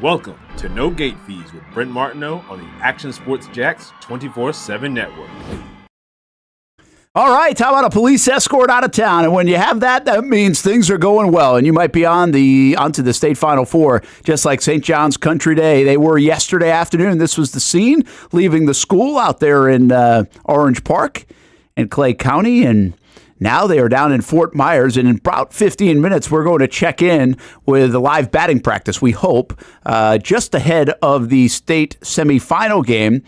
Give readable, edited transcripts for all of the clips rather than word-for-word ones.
Welcome to No Gate Fees with Brent Martineau on the Action Sports Jacks 24/7 network. All right, how about a police escort out of town? And when you have that, that means things are going well, and you might be onto the state Final Four, just like St. John's Country Day. They were yesterday afternoon. This was the scene, leaving the school out there in Orange Park in Clay County, and now they are down in Fort Myers, and in about 15 minutes, we're going to check in with a live batting practice, we hope, just ahead of the state semifinal game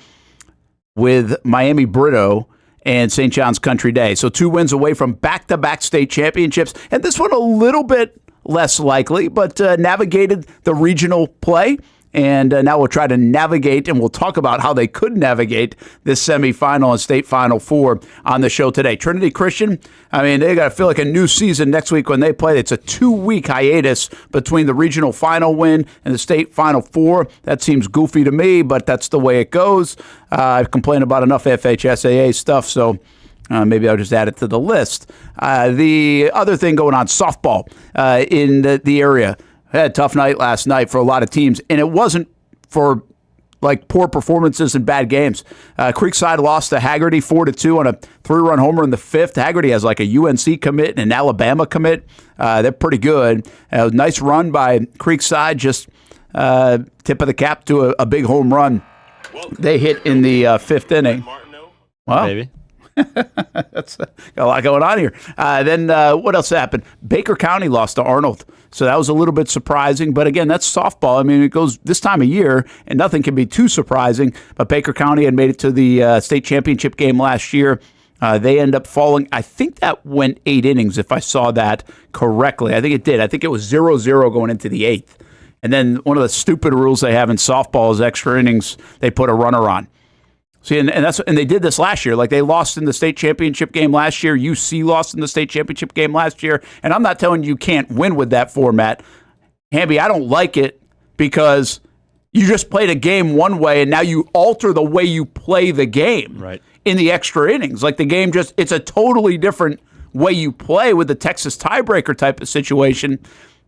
with Miami Brito and St. John's Country Day. So 2 wins away from back-to-back state championships, and this one a little bit less likely, but navigated the regional play. And now we'll try to navigate, and we'll talk about how they could navigate this semifinal and state Final Four on the show today. Trinity Christian, I mean, they got to feel like a new season next week when they play. It's a 2-week hiatus between the regional final win and the state Final Four. That seems goofy to me, but that's the way it goes. I've complained about enough FHSAA stuff, so maybe I'll just add it to the list. The other thing going on, softball in the area. Had a tough night last night for a lot of teams, and it wasn't for like poor performances and bad games. Creekside lost to Hagerty 4-2 on a 3-run homer in the 5th. Hagerty has like a UNC commit and an Alabama commit. They're pretty good. A nice run by Creekside, just tip of the cap to a big home run. They hit in the 5th inning. Wow. Maybe. That's got a lot going on here. Then what else happened? Baker County lost to Arnold, so that was a little bit surprising. But again, that's softball. I mean, it goes this time of year, and nothing can be too surprising. But Baker County had made it to the state championship game last year. They end up falling. I think that went 8 innings, if I saw that correctly. I think it did. I think it was 0-0 going into the 8th. And then one of the stupid rules they have in softball is extra innings. They put a runner on. See, and they did this last year. Like, they lost in the state championship game last year. UC lost in the state championship game last year. And I'm not telling you can't win with that format. Hamby, I don't like it because you just played a game one way and now you alter the way you play the game in the extra innings. Like, the game it's a totally different way you play with the Texas tiebreaker type of situation.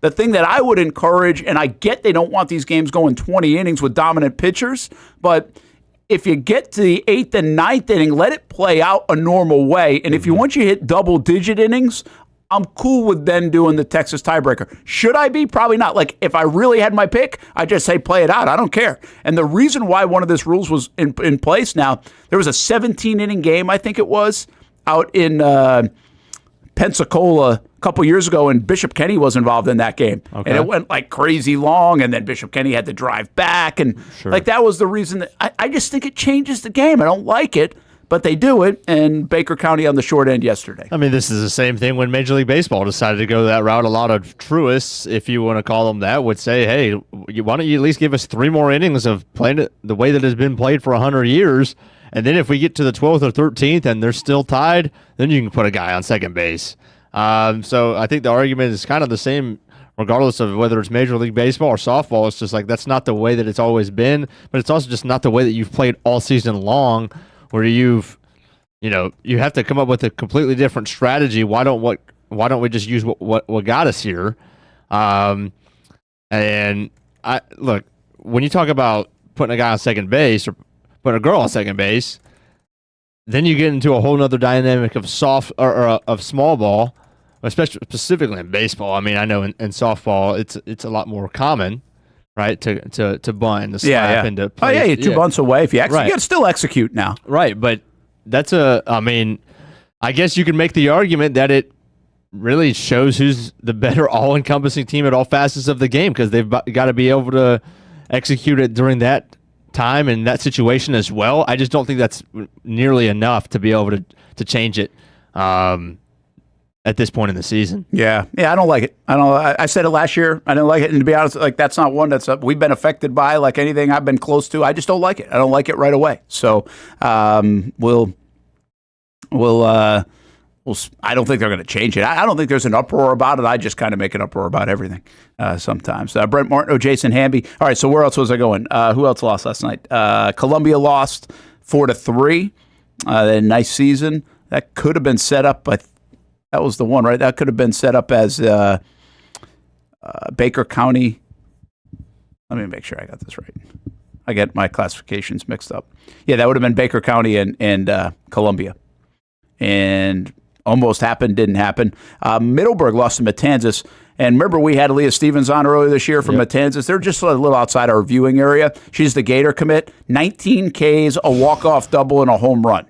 The thing that I would encourage, and I get they don't want these games going 20 innings with dominant pitchers, but if you get to the 8th and 9th inning, let it play out a normal way. And if you once you hit double-digit innings, I'm cool with then doing the Texas tiebreaker. Should I be? Probably not. Like, if I really had my pick, I'd just say play it out. I don't care. And the reason why one of these rules was in place now, there was a 17-inning game, I think it was, out in Pensacola a couple years ago, and Bishop Kenny was involved in that game. Okay. And it went like crazy long, and then Bishop Kenny had to drive back. And like, that was the reason that I just think it changes the game. I don't like it, but they do it, and Baker County on the short end yesterday. I mean, this is the same thing when Major League Baseball decided to go that route. A lot of truists, if you want to call them that, would say, hey, why don't you at least give us 3 more innings of playing it the way that it's been played for 100 years, and then if we get to the 12th or 13th and they're still tied, then you can put a guy on second base. So I think the argument is kind of the same regardless of whether it's Major League Baseball or softball. It's just like that's not the way that it's always been, but it's also just not the way that you've played all season long, where you have to come up with a completely different strategy. Why don't we just use what got us here? And I look, when you talk about putting a guy on second base or putting a girl on second base, then you get into a whole nother dynamic of of small ball, especially specifically in baseball. I mean, I know in softball it's a lot more common, right, to bunt and to slap and to play. You're 2 bunts away. If you execute, you got to still execute now. Right, but that's I mean, I guess you can make the argument that it really shows who's the better all-encompassing team at all facets of the game, because they've got to be able to execute it during that time and that situation as well. I just don't think that's nearly enough to be able to change it at this point in the season. Yeah, I don't like it. I said it last year. I didn't like it, and to be honest, like, that's not one that's we've been affected by, like anything I've been close to. I just don't like it. I don't like it right away. So we'll I don't think they're going to change it. I don't think there's an uproar about it. I just kind of make an uproar about everything sometimes. Brent Martineau, Jason Hamby. All right, so where else was I going? Who else lost last night? Columbia lost 4-3. Nice season. That could have been set up, but that was the one, right? That could have been set up as Baker County Let me make sure I got this right. I get my classifications mixed up. Yeah, that would have been Baker County and Columbia. And almost happened, didn't happen. Middleburg lost to Matanzas. And remember, we had Leah Stevens on earlier this year from Matanzas. They're just a little outside our viewing area. She's the Gator commit. 19 Ks, a walk-off double, and a home run.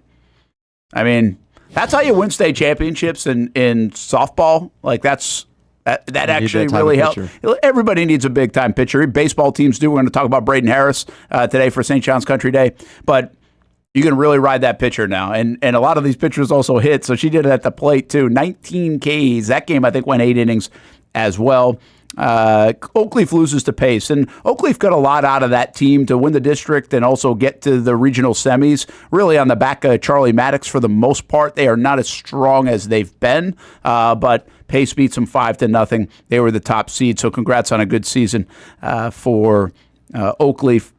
I mean, that's how you win state championships in softball. Like, that actually really helps. Everybody needs a big-time pitcher. Baseball teams do. We're going to talk about Braden Harris today for St. John's Country Day. But you can really ride that pitcher now. And a lot of these pitchers also hit, so she did it at the plate, too. 19 Ks. That game, I think, went 8 innings as well. Oakleaf loses to Pace, and Oakleaf got a lot out of that team to win the district and also get to the regional semis, really on the back of Charlie Maddox for the most part. They are not as strong as they've been, but Pace beats them 5-0. They were the top seed, so congrats on a good season for Oakleaf.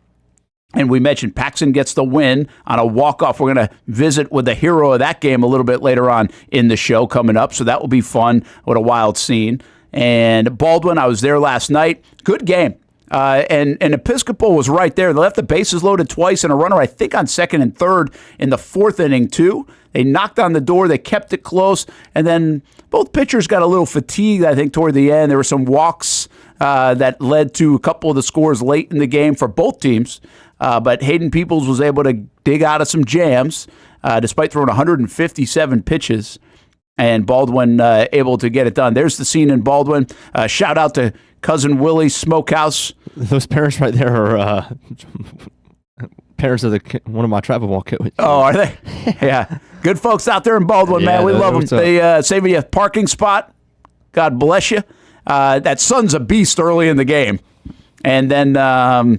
And we mentioned Paxon gets the win on a walk-off. We're going to visit with the hero of that game a little bit later on in the show coming up, so that will be fun. What a wild scene. And Baldwin, I was there last night. Good game. And Episcopal was right there. They left the bases loaded twice and a runner, I think, on second and third in the fourth inning, too. They knocked on the door. They kept it close. And then both pitchers got a little fatigued, I think, toward the end. There were some walks that led to a couple of the scores late in the game for both teams. But Hayden Peoples was able to dig out of some jams despite throwing 157 pitches. And Baldwin able to get it done. There's the scene in Baldwin. Shout out to Cousin Willie's Smokehouse. Those parents right there are parents of one of my travel ball coaches. Oh, are they? Yeah. Good folks out there in Baldwin, man. We love them. They saved you a parking spot. God bless you. That son's a beast early in the game. And then a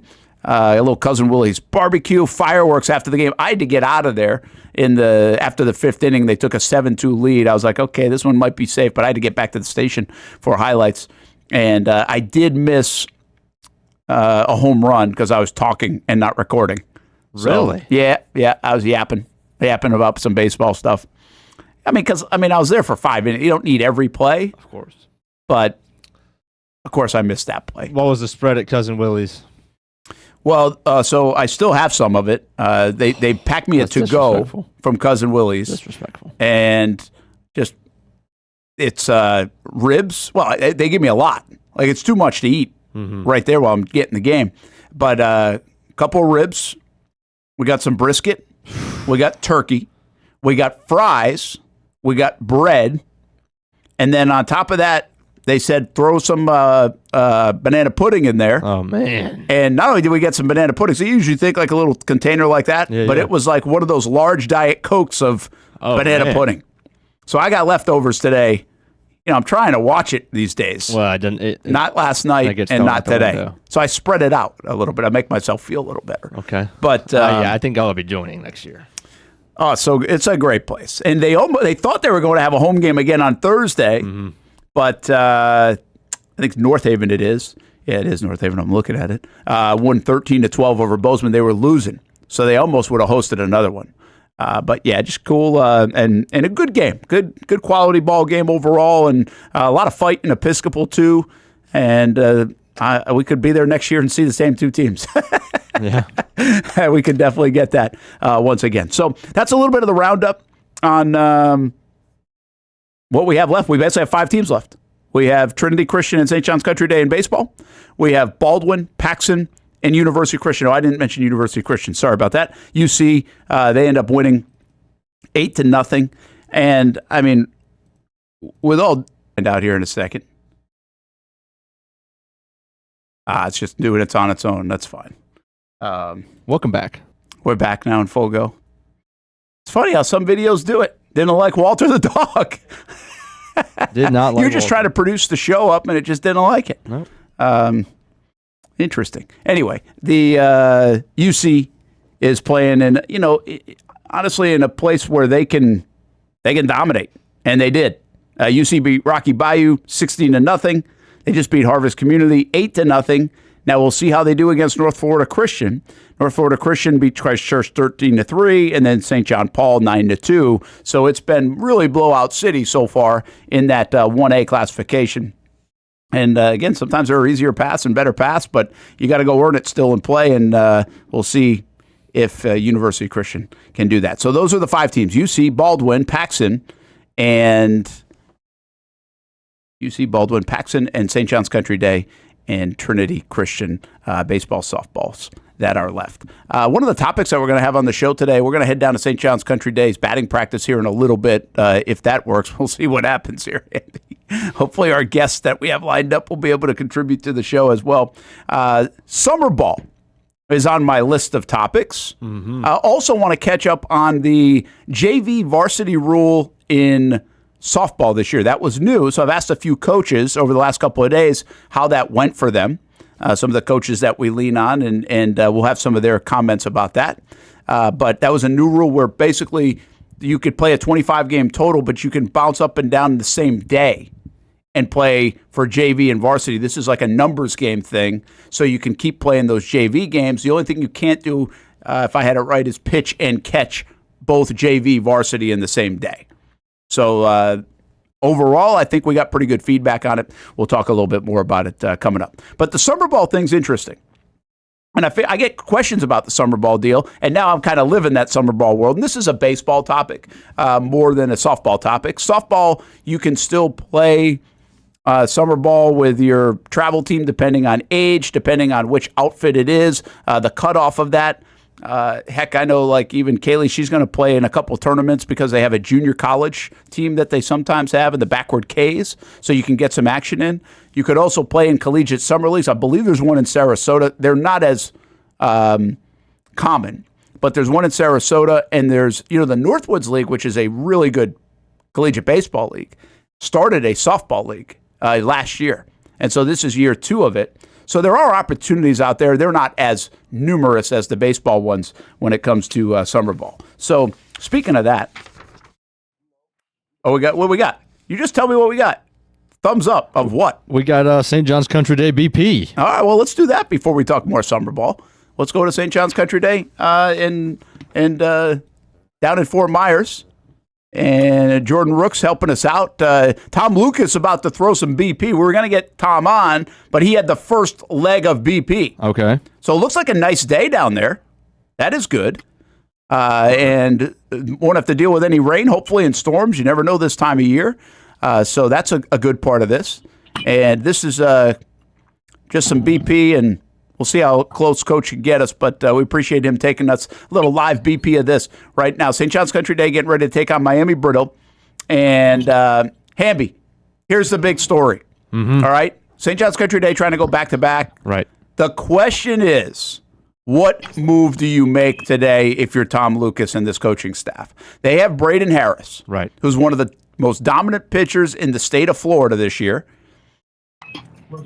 little Cousin Willie's barbecue, fireworks after the game. I had to get out of there after the fifth inning. They took a 7-2 lead. I was like, okay, this one might be safe, but I had to get back to the station for highlights. And I did miss a home run because I was talking and not recording. Really? So, yeah, I was yapping about some baseball stuff. I was there for 5 minutes. You don't need every play, of course, but of course I missed that play. What was the spread at Cousin Willie's? Well, so I still have some of it. They packed me a to-go from Cousin Willie's. Disrespectful. And it's ribs. Well, they give me a lot. Like, it's too much to eat right there while I'm getting the game. But a couple of ribs. We got some brisket. We got turkey. We got fries. We got bread. And then on top of that, they said throw some banana pudding in there. Oh, man. And not only did we get some banana pudding, so you usually think like a little container like that, but it was like one of those large Diet Cokes of banana pudding. So I got leftovers today. You know, I'm trying to watch it these days. Well, I didn't. Not last night and not today. So I spread it out a little bit. I make myself feel a little better. Okay. But I think I'll be joining next year. Oh, so it's a great place. And they thought they were going to have a home game again on Thursday. Mm-hmm. But I think North Haven it is. Yeah, it is North Haven. I'm looking at it. Won 13-12 over Bozeman. They were losing. So they almost would have hosted another one. But yeah, just cool and a good game. Good quality ball game overall, and a lot of fight in Episcopal too. And we could be there next year and see the same two teams. Yeah. We could definitely get that once again. So that's a little bit of the roundup on what we have left. We basically have 5 teams left. We have Trinity Christian and St. John's Country Day in baseball. We have Baldwin, Paxon, and University Christian. Oh, I didn't mention University Christian. Sorry about that. UC, they end up winning 8-0. And, I mean, with all and out here in a second. It's just doing it on its own. That's fine. Welcome back. We're back now in full go. It's funny how some videos do it. Didn't like Walter the dog. Did not like You're just Walter. trying to produce the show up, and it just didn't like it. Nope. Interesting. Anyway, the UC is playing in, honestly, in a place where they can dominate, and they did. UC beat Rocky Bayou 16-0. They just beat Harvest Community 8-0. Now we'll see how they do against North Florida Christian. North Florida Christian beat Christchurch 13-3, and then St. John Paul 9-2. So it's been really blowout city so far in that 1A classification. And again, sometimes there are easier paths and better paths, but you got to go earn it still and play, and we'll see if University Christian can do that. So those are the 5 teams: UC, Baldwin, Paxon, and St. John's Country Day and Trinity Christian baseball, softballs that are left. One of the topics that we're going to have on the show today, we're going to head down to St. John's Country Day's batting practice here in a little bit. If that works, we'll see what happens here, Andy. Hopefully our guests that we have lined up will be able to contribute to the show as well. Summer ball is on my list of topics. I also want to catch up on the JV varsity rule in softball this year. That was new, so I've asked a few coaches over the last couple of days how that went for them. Some of the coaches that we lean on, and we'll have some of their comments about that. But that was a new rule where basically you could play a 25-game total, but you can bounce up and down the same day and play for JV and varsity. This is like a numbers game thing, so you can keep playing those JV games. The only thing you can't do, if I had it right, is pitch and catch both JV varsity in the same day. So overall, I think we got pretty good feedback on it. We'll talk a little bit more about it coming up. But the summer ball thing's interesting. And I get questions about the summer ball deal, and now I'm kind of living that summer ball world. And this is a baseball topic more than a softball topic. Softball, you can still play summer ball with your travel team depending on age, depending on which outfit it is, the cutoff of that. Heck, I know like even Kaylee, she's going to play in a couple tournaments because they have a junior college team that they sometimes have in the backward Ks, so you can get some action in. You could also play in collegiate summer leagues. I believe there's one in Sarasota. They're not as common, but there's one in Sarasota, and there's, the Northwoods League, which is a really good collegiate baseball league, started a softball league last year. And so this is year 2 of it. So there are opportunities out there. They're not as numerous as the baseball ones when it comes to summer ball. So speaking of that, what we got? You just tell me what we got. Thumbs up of what? We got St. John's Country Day BP. All right, well, let's do that before we talk more summer ball. Let's go to St. John's Country Day down in Fort Myers. And Jordan Rook's helping us out. Tom Lucas about to throw some BP. We were going to get Tom on, but he had the first leg of BP. Okay. So it looks like a nice day down there. That is good. And won't have to deal with any rain, hopefully, and storms. You never know this time of year. So that's a good part of this. And this is just some BP, and we'll see how close Coach can get us, but we appreciate him taking us a little live BP of this right now. St. John's Country Day getting ready to take on Miami Brittle. And Hamby, here's the big story. All right? St. John's Country Day trying to go back-to-back. Right. The question is, what move do you make today if you're Tom Lucas and this coaching staff? They have Braden Harris, right, who's one of the most dominant pitchers in the state of Florida this year.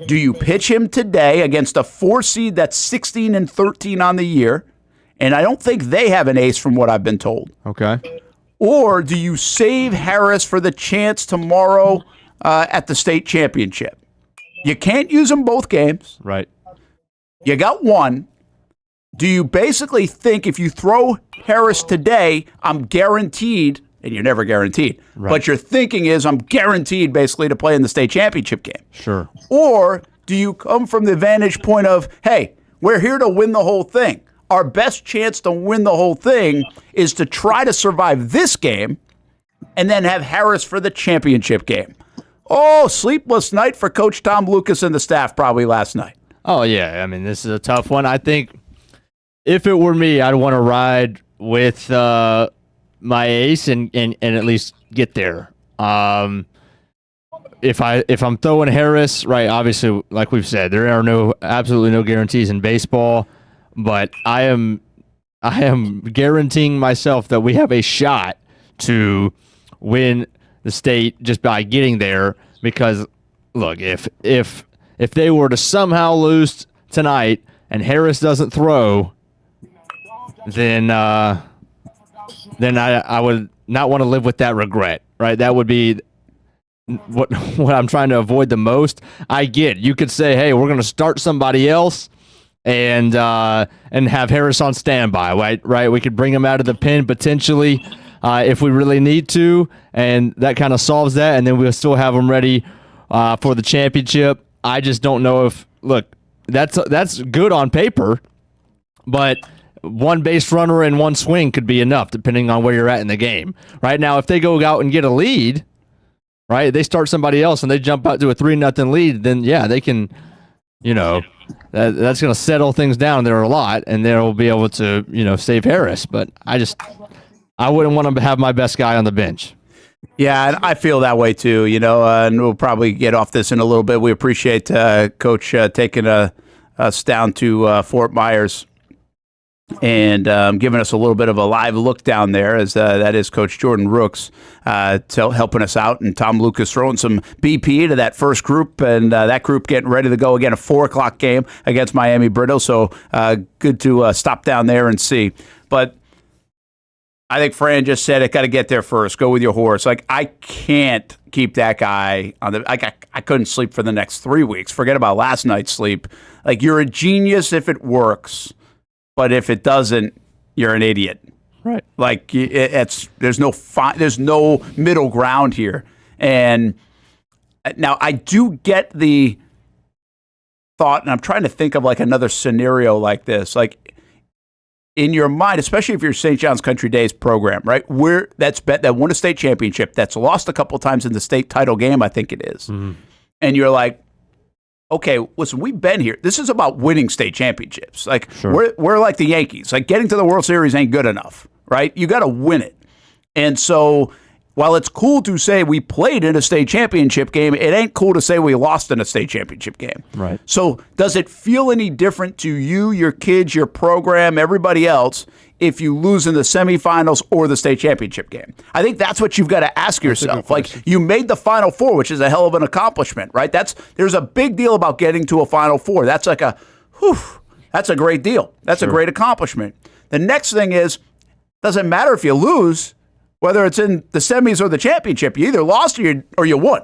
Do you pitch him today against a 4 seed that's 16-13 on the year? And I don't think they have an ace from what I've been told. Okay. Or do you save Harris for the chance tomorrow at the state championship? You can't use them both games. Right. You got one. Do you basically think if you throw Harris today, I'm guaranteed, and you're never guaranteed, right, but your thinking is I'm guaranteed basically to play in the state championship game? Sure. Or do you come from the vantage point of, hey, we're here to win the whole thing. Our best chance to win the whole thing is to try to survive this game and then have Harris for the championship game. Oh, sleepless night for Coach Tom Lucas and the staff probably last night. Oh, yeah. I mean, this is a tough one. I think if it were me, I'd want to ride with my ace and at least get there. If I'm throwing Harris, right, obviously, like we've said, there are absolutely no guarantees in baseball, but I am guaranteeing myself that we have a shot to win the state just by getting there, because look, if they were to somehow lose tonight and Harris doesn't throw, then I would not want to live with that regret, right? That would be what I'm trying to avoid the most. I get, you could say, hey, we're going to start somebody else and have Harris on standby, right? We could bring him out of the pen potentially if we really need to, and that kind of solves that, and then we'll still have him ready for the championship. I just don't know if that's good on paper, but one base runner and one swing could be enough depending on where you're at in the game. Right now, if they go out and get a lead, right, they start somebody else and they jump out to a 3-0 lead, then yeah, they can, that's going to settle things down there a lot, and they'll be able to, save Harris. But I wouldn't want to have my best guy on the bench. Yeah, and I feel that way too, and we'll probably get off this in a little bit. We appreciate Coach taking us down to Fort Myers and giving us a little bit of a live look down there, as that is Coach Jordan Rooks helping us out, and Tom Lucas throwing some BP to that first group, and that group getting ready to go again, a 4 o'clock game against Miami Brito. So good to stop down there and see. But I think Fran just said it, got to get there first. Go with your horse. Like, I can't keep that guy on the. I couldn't sleep for the next 3 weeks. Forget about last night's sleep. Like, you're a genius if it works, but if it doesn't, you're an idiot. Right. Like, there's no middle ground here. And now I do get the thought, and I'm trying to think of like another scenario like this, like, in your mind, especially if you're St. John's Country Days program, right? That won a state championship, that's lost a couple times in the state title game, I think it is. Mm-hmm. And you're like, okay, listen, we've been here. This is about winning state championships. Like, sure. we're like the Yankees. Like, getting to the World Series ain't good enough, right? You got to win it. And so, while it's cool to say we played in a state championship game, it ain't cool to say we lost in a state championship game. Right. So does it feel any different to you, your kids, your program, everybody else, if you lose in the semifinals or the state championship game? I think that's what you've got to ask yourself. Like, you made the Final Four, which is a hell of an accomplishment, right? There's a big deal about getting to a Final Four. That's like that's a great deal. That's a great accomplishment. The next thing is, doesn't matter if you lose, whether it's in the semis or the championship, you either lost or you won.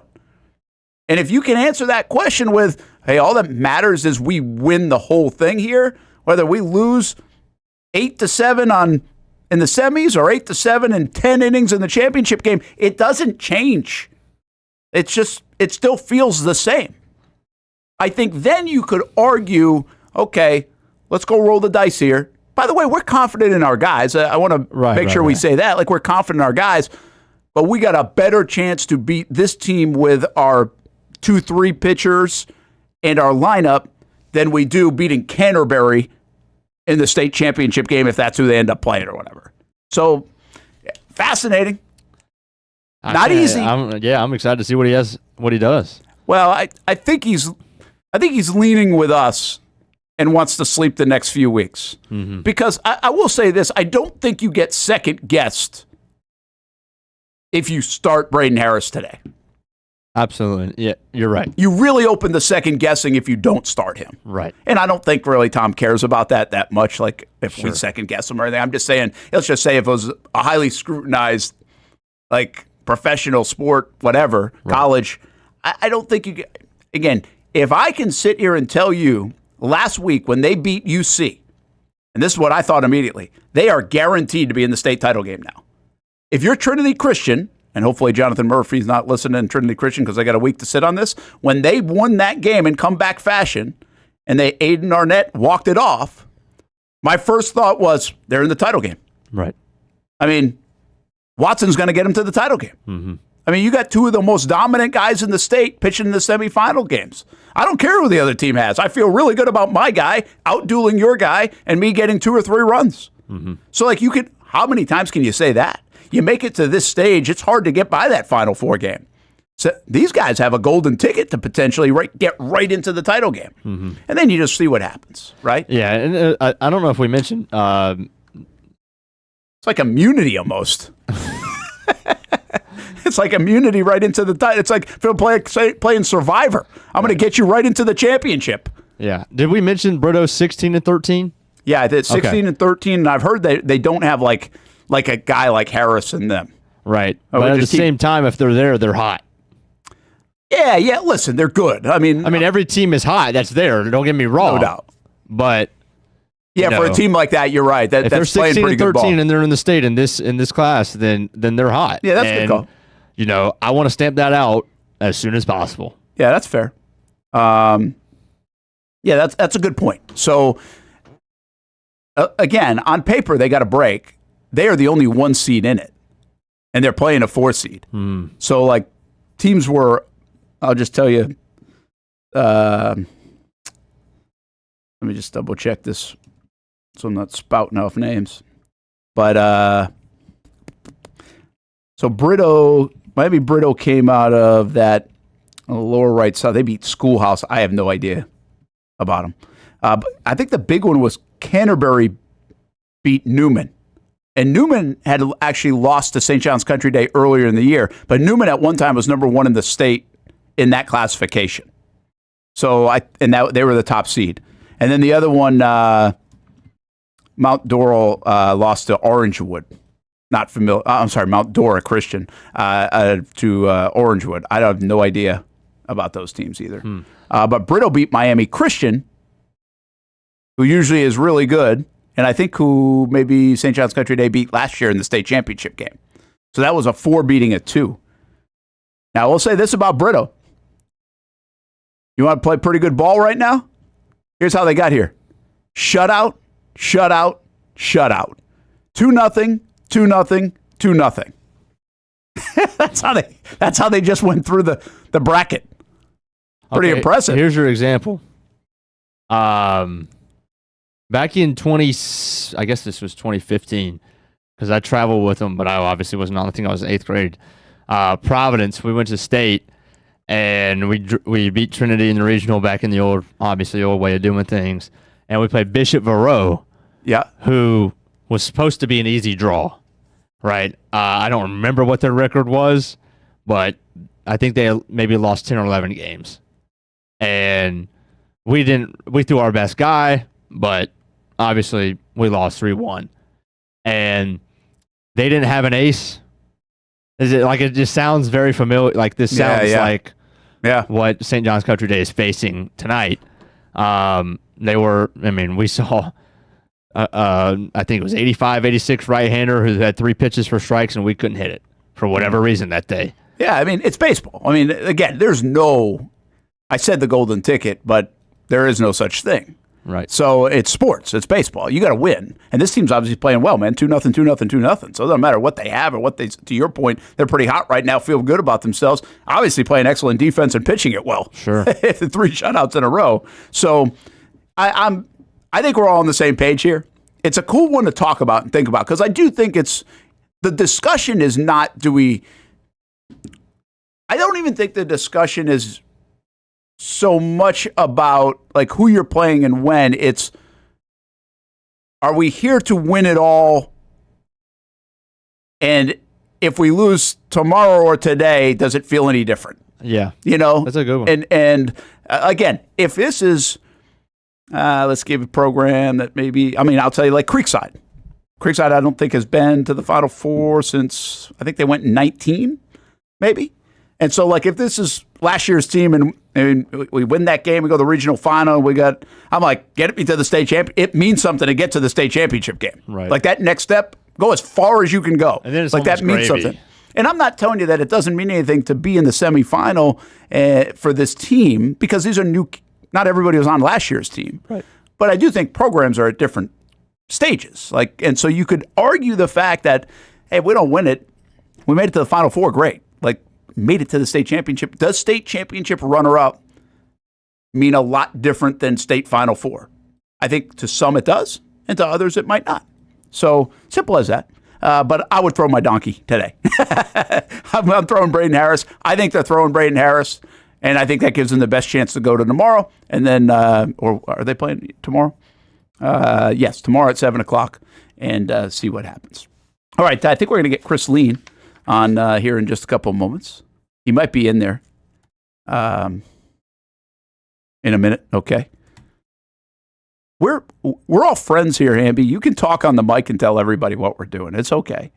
And if you can answer that question with, hey, all that matters is we win the whole thing here, whether we lose 8-7 in the semis or 8-7 in 10 innings in the championship game, it doesn't change. It still feels the same. I think then you could argue, okay, let's go roll the dice here. By the way, we're confident in our guys. I want to make sure we say that. Like, we're confident in our guys, but we got a better chance to beat this team with our 2-3 pitchers and our lineup than we do beating Canterbury in the state championship game, if that's who they end up playing or whatever. So, fascinating. Not easy. I'm excited to see what he does. Well, I think he's leaning with us and wants to sleep the next few weeks. Mm-hmm. Because I will say this, I don't think you get second-guessed if you start Braden Harris today. Absolutely. Yeah, you're right. You really open the second-guessing if you don't start him. Right. And I don't think really Tom cares about that much, like if we second-guess him or anything. I'm just saying, let's just say if it was a highly scrutinized, like, professional sport, whatever, college, I don't think you get... Again, if I can sit here and tell you, last week, when they beat UC, and this is what I thought immediately, they are guaranteed to be in the state title game now. If you're Trinity Christian, and hopefully Jonathan Murphy's not listening in Trinity Christian because I got a week to sit on this, when they won that game in comeback fashion, and Aiden Arnett walked it off, my first thought was, they're in the title game. Right. I mean, Watson's going to get them to the title game. Mm-hmm. I mean, you got two of the most dominant guys in the state pitching in the semifinal games. I don't care who the other team has. I feel really good about my guy out-dueling your guy and me getting 2 or 3 runs. Mm-hmm. So, like, how many times can you say that? You make it to this stage, it's hard to get by that Final Four game. So these guys have a golden ticket to potentially get right into the title game. Mm-hmm. And then you just see what happens, right? Yeah, and I don't know if we mentioned... it's like immunity almost. It's like immunity right into the title. It's like if you're playing Survivor. I'm going to get you right into the championship. Yeah. Did we mention Brito's 16-13? Yeah, I did 16-13, and I've heard they don't have like a guy like Harris in them. Right. But at the same time, if they're there, they're hot. Yeah. Listen, they're good. I mean, every team is hot. That's there. Don't get me wrong. No doubt. But for a team like that, you're right. That's they're playing pretty good ball. 16-13 and they're in the state in this class, then they're hot. Yeah, that's a good call. I want to stamp that out as soon as possible. Yeah, that's fair. Yeah, that's a good point. So, again, on paper, they got a break. They are the only 1 seed in it, and they're playing a 4 seed. So, like, teams were, I'll just tell you, let me just double check this so I'm not spouting off names. But, so Miami Brito came out of that lower right side. They beat Schoolhouse. I have no idea about them. But I think the big one was Canterbury beat Newman. And Newman had actually lost to St. John's Country Day earlier in the year. But Newman at one time was number 1 in the state in that classification. So they were the top seed. And then the other one, Mount Doral lost to Orangewood. Not familiar. I'm sorry, Mount Dora Christian to Orangewood. I have no idea about those teams either. But Brito beat Miami Christian, who usually is really good, and I think who maybe St. John's Country Day beat last year in the state championship game. So that was a 4 beating a 2. Now, we'll say this about Brito. You want to play pretty good ball right now? Here's how they got here. Shutout, shutout, shutout. 2-0, 2-0, 2-0. That's how they just went through the bracket. Pretty impressive. Here's your example. Back in I guess this was 2015, because I traveled with them, but I obviously wasn't on. I think I was in 8th grade. Providence, we went to state, and we beat Trinity in the regional back in the old way of doing things. And we played Bishop Verreau, who was supposed to be an easy draw, right? I don't remember what their record was, but I think they maybe lost 10 or 11 games. And we threw our best guy, but obviously we lost 3-1. And they didn't have an ace. It just sounds very familiar. Like this sounds like what St. John's Country Day is facing tonight. We saw I think it was 85, 86 right-hander who had 3 pitches for strikes, and we couldn't hit it for whatever reason that day. Yeah, I mean, it's baseball. I mean, again, I said the golden ticket, but there is no such thing. Right. So it's sports. It's baseball. You got to win. And this team's obviously playing well, man. 2-0, 2-0, 2-0. So it doesn't matter what they have or to your point, they're pretty hot right now, feel good about themselves. Obviously playing excellent defense and pitching it well. Sure. 3 shutouts in a row. So I think we're all on the same page here. It's a cool one to talk about and think about, because I do think the discussion is not, I don't even think the discussion is so much about like who you're playing and when. It's, are we here to win it all? And if we lose tomorrow or today, does it feel any different? Yeah. That's a good one. And again, if this is, let's give a program that I'll tell you, like Creekside. Creekside, I don't think has been to the Final Four since, I think they went in 19, maybe. And so, like, if this is last year's team and we win that game, we go to the regional final, I'm like, get me to the state champion. It means something to get to the state championship game. Right. Like that next step, go as far as you can go. And then it's like that means gravy. Something. And I'm not telling you that it doesn't mean anything to be in the semifinal for this team, because these are new. Not everybody was on last year's team. Right. But I do think programs are at different stages. And so you could argue the fact that, hey, if we don't win it, we made it to the Final Four, great. Like, made it to the state championship. Does state championship runner-up mean a lot different than state Final Four? I think to some it does, and to others it might not. So simple as that. But I would throw my donkey today. I'm throwing Braden Harris. I think they're throwing Braden Harris, and I think that gives them the best chance to go to tomorrow. And then, or are they playing tomorrow? Yes, tomorrow at 7 o'clock, and see what happens. All right, I think we're going to get Chris Lean on here in just a couple of moments. He might be in there in a minute. Okay. We're all friends here, Hamby. You can talk on the mic and tell everybody what we're doing. It's okay.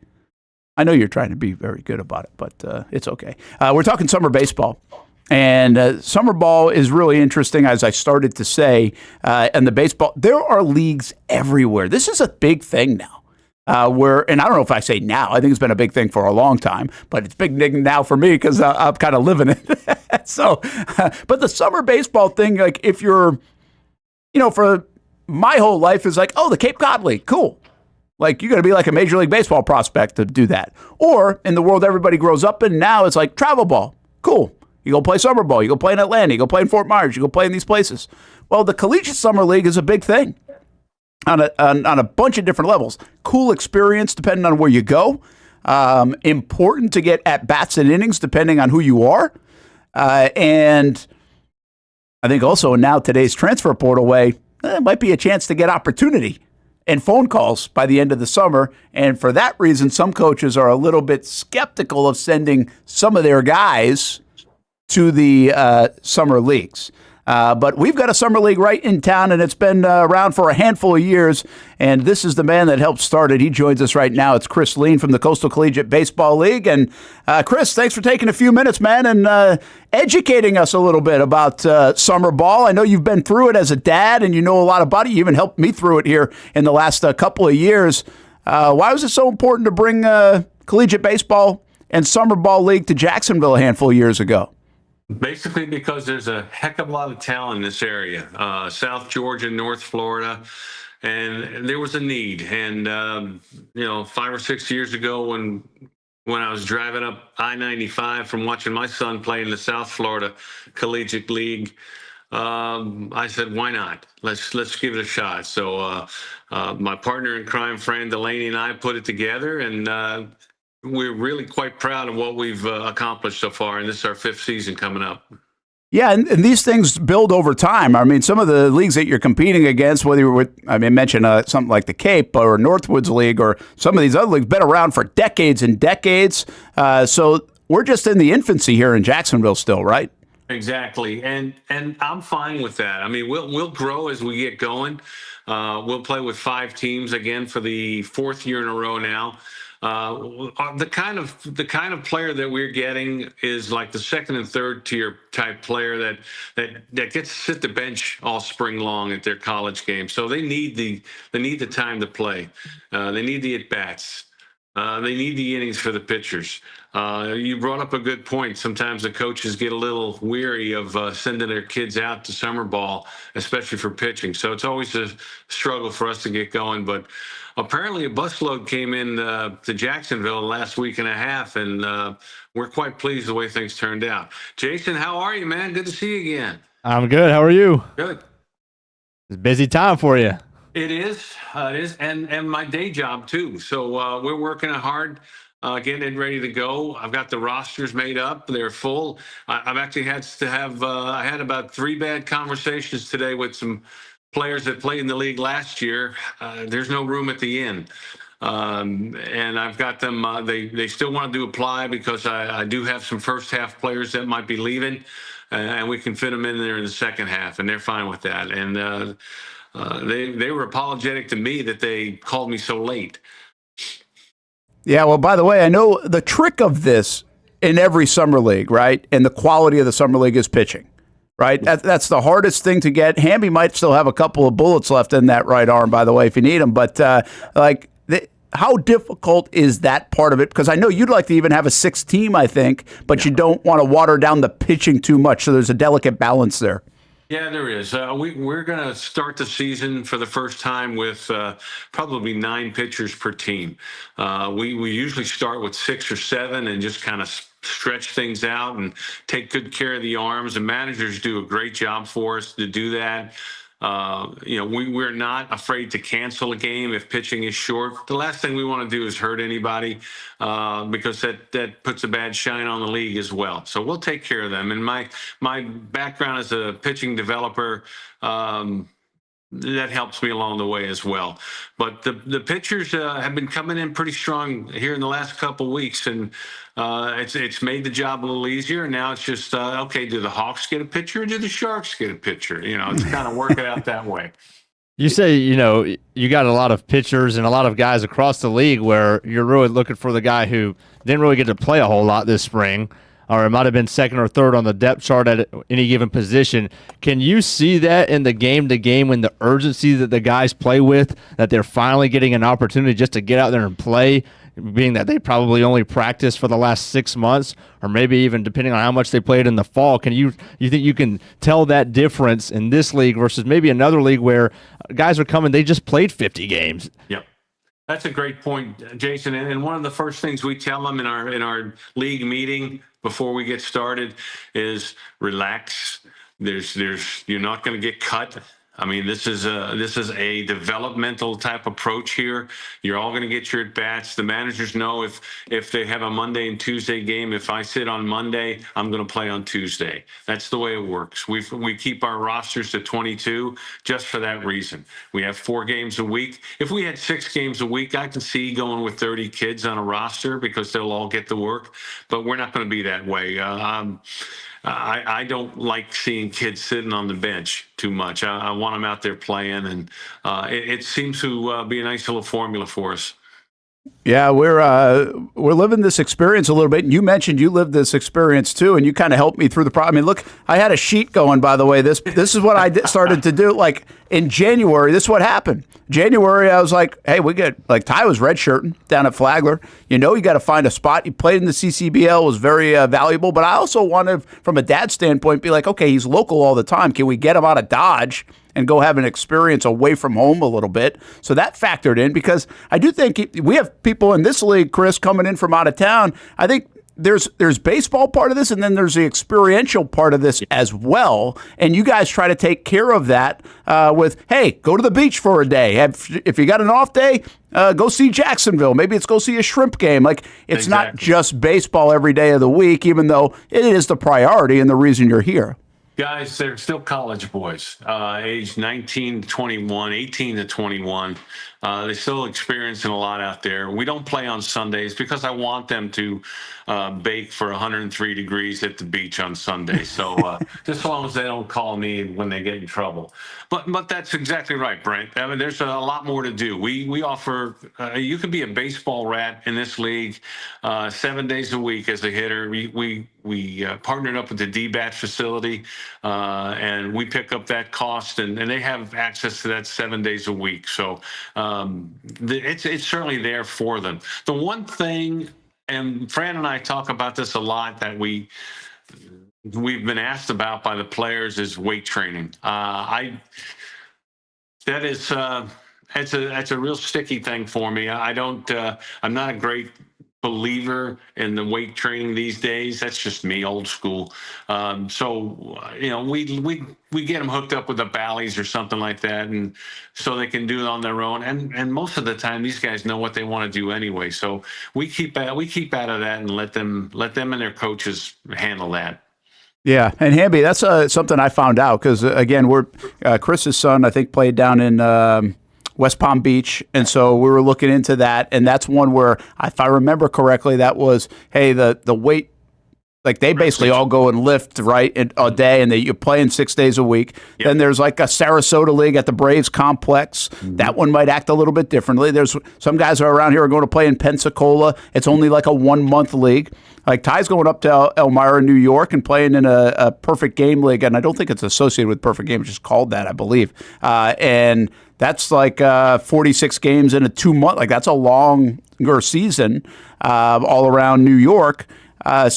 I know you're trying to be very good about it, but it's okay. We're talking summer baseball. And summer ball is really interesting, as I started to say. And the baseball, there are leagues everywhere. This is a big thing now. And I don't know if I say now, I think it's been a big thing for a long time, but it's big now for me because I'm kind of living it. So, but the summer baseball thing, like if you're, for my whole life is like, oh, the Cape Cod League, cool. Like you're going to be like a Major League Baseball prospect to do that. Or in the world everybody grows up in now, it's like travel ball, cool. You go play summer ball, you go play in Atlanta, you go play in Fort Myers, you go play in these places. Well, the Collegiate Summer League is a big thing. On a bunch of different levels. Cool experience depending on where you go. Important to get at-bats and innings depending on who you are. And I think also now today's transfer portal way, it might be a chance to get opportunity and phone calls by the end of the summer. And for that reason, some coaches are a little bit skeptical of sending some of their guys to the summer leagues. But we've got a summer league right in town, and it's been around for a handful of years. And this is the man that helped start it. He joins us right now. It's Chris Lean from the Coastal Collegiate Baseball League. And Chris, thanks for taking a few minutes, man, and educating us a little bit about summer ball. I know you've been through it as a dad, and you know a lot about it. You even helped me through it here in the last couple of years. Why was it so important to bring collegiate baseball and summer ball league to Jacksonville a handful of years ago? Basically because there's a heck of a lot of talent in this area, South Georgia, North Florida, and there was a need. And, 5 or 6 years ago when I was driving up I-95 from watching my son play in the South Florida Collegiate League, I said, why not? Let's give it a shot. So my partner in crime, friend Delaney, and I put it together, and we're really quite proud of what we've accomplished so far, and this is our 5th season coming up. Yeah, and these things build over time. I mean, some of the leagues that you're competing against, whether you're with, mention something like the Cape or Northwoods League or some of these other leagues, been around for decades and decades. So we're just in the infancy here in Jacksonville still, right? Exactly, and I'm fine with that. I mean, we'll grow as we get going. We'll play with 5 teams again for the 4th year in a row now. The kind of player that we're getting is like the 2nd and 3rd tier type player that gets to sit the bench all spring long at their college games. So they need the time to play. They need the at bats. They need the innings for the pitchers. You brought up a good point. Sometimes the coaches get a little weary of sending their kids out to summer ball, especially for pitching. So it's always a struggle for us to get going. But apparently a busload came in to Jacksonville last week and a half, and we're quite pleased the way things turned out. Jason, how are you, man? Good to see you again. I'm good. How are you? Good. It's a busy time for you. It is, and my day job too. So we're working hard, getting it ready to go. I've got the rosters made up; they're full. I've actually had to have. I had about 3 bad conversations today with some players that played in the league last year. There's no room at the inn, and I've got them. They still want to apply because I do have some first half players that might be leaving, and we can fit them in there in the second half, and they're fine with that. And they were apologetic to me that they called me so late. Yeah, well, by the way, I know the trick of this in every summer league, right? And the quality of the summer league is pitching, right? That's the hardest thing to get. Hamby might still have a couple of bullets left in that right arm, by the way, if you need them. But how difficult is that part of it? Because I know you'd like to even have a 6th team, I think, but you don't want to water down the pitching too much. So there's a delicate balance there. Yeah, there is. We're going to start the season for the first time with probably 9 pitchers per team. We usually start with 6 or 7 and just kind of stretch things out and take good care of the arms. And managers do a great job for us to do that. We're not afraid to cancel a game if pitching is short. The last thing we want to do is hurt anybody because that puts a bad shine on the league as well. So we'll take care of them. And my background as a pitching developer, that helps me along the way as well. But the pitchers have been coming in pretty strong here in the last couple of weeks, and it's made the job a little easier. Now it's just okay, do the Hawks get a pitcher or do the Sharks get a pitcher? It's kind of working out that way. You say, you got a lot of pitchers and a lot of guys across the league where you're really looking for the guy who didn't really get to play a whole lot this spring. or it might have been second or third on the depth chart at any given position. Can you see that in the game-to-game when the urgency that the guys play with, that they're finally getting an opportunity just to get out there and play, being that they probably only practiced for the last 6 months, or maybe even depending on how much they played in the fall? Can you think you can tell that difference in this league versus maybe another league where guys are coming, they just played 50 games? Yep. That's a great point, Jason. And one of the first things we tell them in our league meeting before we get started is relax. You're not going to get cut. I mean, this is a developmental type approach here. You're all going to get your at-bats. The managers know if they have a Monday and Tuesday game, if I sit on Monday, I'm going to play on Tuesday. That's the way it works. We keep our rosters to 22 just for that reason. We have 4 games a week. If we had 6 games a week, I can see going with 30 kids on a roster because they'll all get the work, but we're not going to be that way. I don't like seeing kids sitting on the bench too much. I want them out there playing, and it seems to be a nice little formula for us. Yeah, we're living this experience a little bit. And you mentioned you lived this experience too, and you kind of helped me through the problem. I mean, look, I had a sheet going, by the way. This is what I started to do. Like in January, this is what happened. January, I was like, hey, like Ty was redshirting down at Flagler. You got to find a spot. He played in the CCBL, was very valuable. But I also wanted, from a dad standpoint, be like, okay, he's local all the time. Can we get him out of Dodge and go have an experience away from home a little bit? So that factored in, because I do think we have people in this league, Chris, coming in from out of town. I think there's baseball part of this, and then there's the experiential part of this as well. And you guys try to take care of that with, hey, go to the beach for a day. If you got an off day, go see Jacksonville. Maybe it's go see a shrimp game. Like, it's not just baseball every day of the week, even though it is the priority and the reason you're here. Guys, they're still college boys, age 19 to 21, 18 to 21. They're still experiencing a lot out there. We don't play on Sundays because I want them to bake for 103 degrees at the beach on Sunday. So just as long as they don't call me when they get in trouble. But that's exactly right, Brent. I mean, there's a lot more to do. We offer, you could be a baseball rat in this league 7 days a week as a hitter. We partnered up with the DBAT facility, and we pick up that cost, and they have access to that 7 days a week. So it's certainly there for them. The one thing, and Fran and I talk about this a lot, that we've been asked about by the players, is weight training. That's a real sticky thing for me. I'm not a great believer in the weight training these days. That's just me, old school. So we get them hooked up with the Bally's or something like that, and so they can do it on their own. And most of the time, these guys know what they want to do anyway. So we keep out of that and let them and their coaches handle that. Yeah, and Hamby, that's something I found out because again, we're Chris's son, I think, played down in West Palm Beach, and so we were looking into that, and that's one where, if I remember correctly, that was, hey, the weight, like they basically all go and lift, right, a day, and you're playing 6 days a week. Yep. Then there's like a Sarasota league at the Braves complex. Mm-hmm. That one might act a little bit differently. There's some guys are around here are going to play in Pensacola. It's only like a 1 month league. Like Ty's going up to Elmira, New York, and playing in a perfect game league, and I don't think it's associated with perfect game, it's just called that, I believe. And that's like 46 games in a 2 month. Like that's a longer season all around New York. But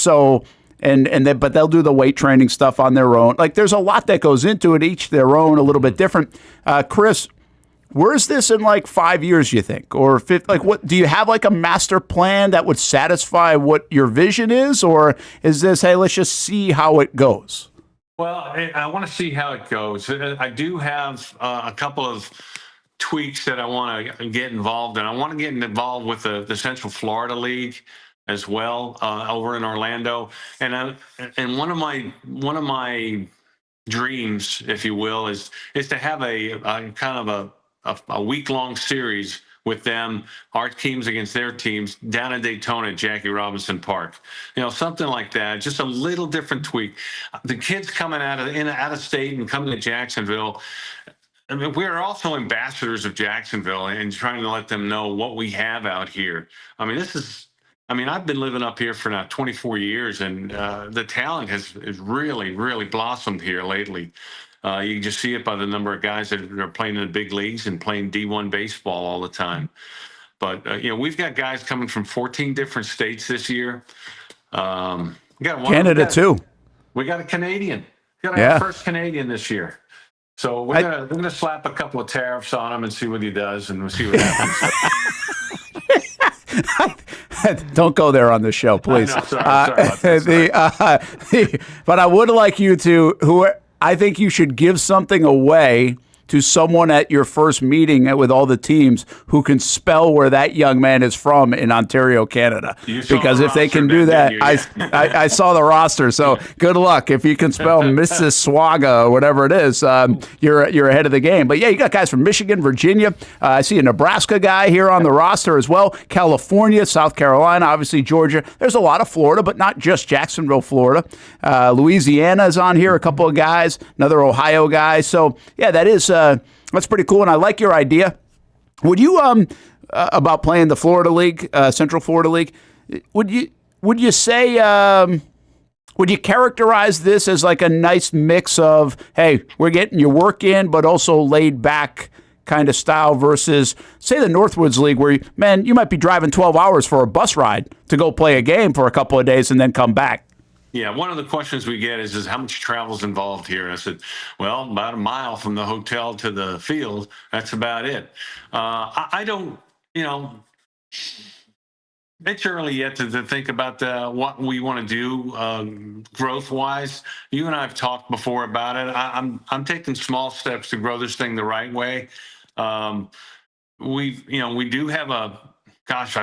they'll do the weight training stuff on their own. Like there's a lot that goes into it, each their own, a little bit different. Chris, where's this in like 5 years, you think? Or what do you have, like a master plan that would satisfy what your vision is? Or is this, hey, let's just see how it goes? Well, I want to see how it goes. I do have a couple of tweaks that I want to get involved in. I want to get involved with the Central Florida League as well, over in Orlando. And one of my dreams, if you will, is to have a kind of a week-long series with them, our teams against their teams, down in Daytona at Jackie Robinson Park. Something like that, just a little different tweak. The kids coming out of state and coming to Jacksonville, I mean, we're also ambassadors of Jacksonville and trying to let them know what we have out here. I mean, this is I mean, I've been living up here for now 24 years, and the talent has really, really blossomed here lately. You can just see it by the number of guys that are playing in the big leagues and playing D1 baseball all the time. But, we've got guys coming from 14 different states this year. We got Canada, too. We got a Canadian. We got our first Canadian this year. So we're gonna slap a couple of tariffs on him and see what he does, and we'll see what happens. Don't go there on the show, please. Sorry about that. But I would like you to, I think you should give something away to someone at your first meeting with all the teams who can spell where that young man is from in Ontario, Canada. Because if they can do that, I saw the roster. So good luck. If you can spell Mississauga or whatever it is, you're ahead of the game. But yeah, you got guys from Michigan, Virginia. I see a Nebraska guy here on the roster as well. California, South Carolina, obviously Georgia. There's a lot of Florida, but not just Jacksonville, Florida. Louisiana is on here. A couple of guys. Another Ohio guy. So yeah, that is. That's pretty cool, and I like your idea. Would you about playing the Florida League, Central Florida League? Would you say would you characterize this as like a nice mix of, hey, we're getting your work in, but also laid back kind of style versus, say, the Northwoods League, where you might be driving 12 hours for a bus ride to go play a game for a couple of days and then come back? Yeah, one of the questions we get is how much travel is involved here? And I said, well, about a mile from the hotel to the field. That's about it. I don't, it's early yet to think about what we want to do growth-wise. You and I have talked before about it. I'm taking small steps to grow this thing the right way. We do have I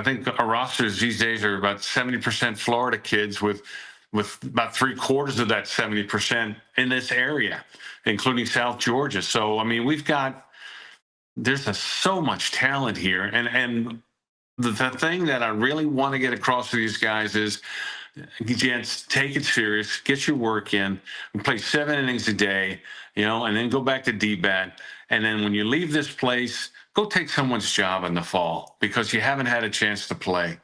think our rosters these days are about 70% Florida kids with about 3/4 of that 70% in this area, including South Georgia. So, I mean, there's so much talent here. And the thing that I really want to get across to these guys is, gents, take it serious, get your work in, and play 7 innings a day, and then go back to DBAT. And then when you leave this place, go take someone's job in the fall because you haven't had a chance to play.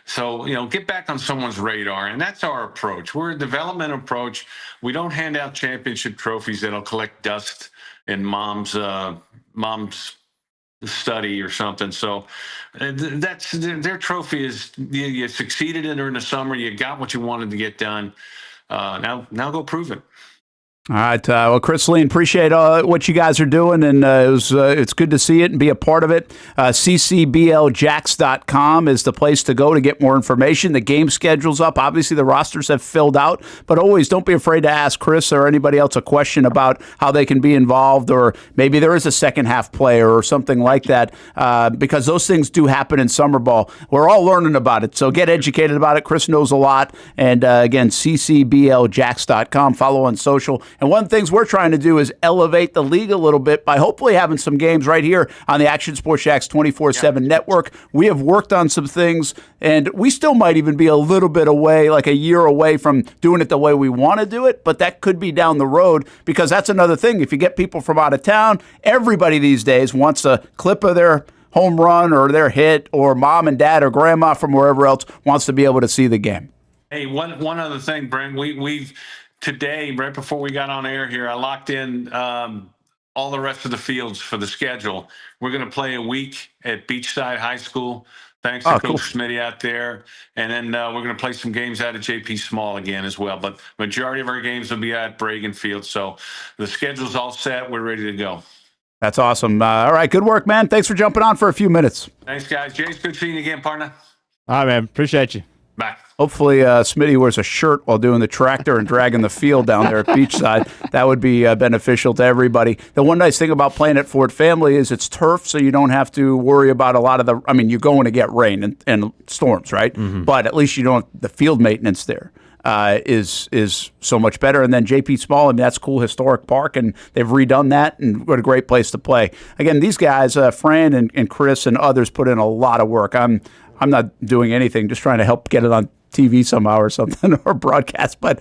So, get back on someone's radar. And that's our approach. We're a development approach. We don't hand out championship trophies that'll collect dust in mom's study or something. So that's their trophy is you succeeded in her in the summer. You got what you wanted to get done. Now go prove it. All right. Well, Chris Lean, appreciate what you guys are doing, and it's good to see it and be a part of it. ccbljacks.com is the place to go to get more information. The game schedule's up. Obviously, the rosters have filled out, but always don't be afraid to ask Chris or anybody else a question about how they can be involved, or maybe there is a second half player or something like that, because those things do happen in summer ball. We're all learning about it, so get educated about it. Chris knows a lot, and again, ccbljacks.com. Follow on social. And one of the things we're trying to do is elevate the league a little bit by hopefully having some games right here on the Action Sports Jacks 24/7 network. We have worked on some things, and we still might even be a little bit away, like a year away from doing it the way we want to do it, but that could be down the road, because that's another thing. If you get people from out of town, everybody these days wants a clip of their home run or their hit, or mom and dad or grandma from wherever else wants to be able to see the game. Hey, one other thing, Brent, we've today, right before we got on air here, I locked in all the rest of the fields for the schedule. We're going to play a week at Beachside High School. Thanks to Coach Smitty out there. And then we're going to play some games out at JP Small again as well. But majority of our games will be at Bragan Field. So the schedule's all set. We're ready to go. That's awesome. All right, good work, man. Thanks for jumping on for a few minutes. Thanks, guys. Jace, good seeing you again, partner. All right, man. Appreciate you. Bye. Hopefully, Smitty wears a shirt while doing the tractor and dragging the field down there at Beachside. That would be beneficial to everybody. The one nice thing about playing at Fort Family is it's turf, so you don't have to worry about a lot of the. I mean, you're going to get rain and storms, right? Mm-hmm. But at least you don't. The field maintenance there is so much better. And then JP Small, I mean, that's a cool historic park, and they've redone that, and what a great place to play. Again, these guys, Fran and Chris and others, put in a lot of work. I'm not doing anything, just trying to help get it on TV somehow or something, or broadcast. But